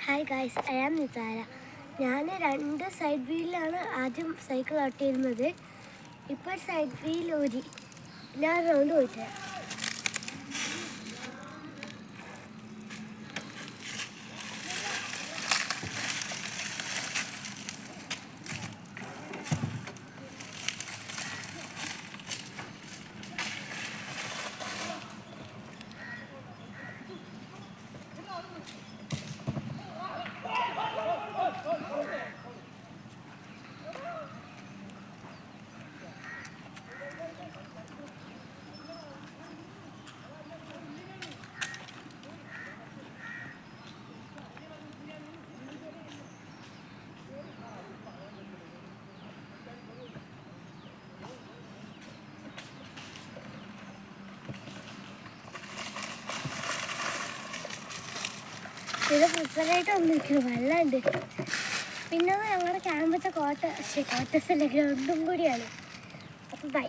Hi guys, I am Nithara. ഞാൻ 2 side വീലിലാണ് ആദ്യം cycle ഓട്ടിയിരുന്നത്. ഇപ്പോൾ സൈഡ് വീൽ ഊരി ഞാൻ റൗണ്ട് പോയിട്ട് ഇത് പ്രിപ്പയറായിട്ട് വന്നിരിക്കുന്നു. വെള്ളമുണ്ട്. പിന്നെ ഞങ്ങളുടെ ക്യാമ്പത്തെ ക്വാർട്ടേഴ്സല്ലേ, ഗ്രൗണ്ടും കൂടിയാണ്. അപ്പം ബൈ.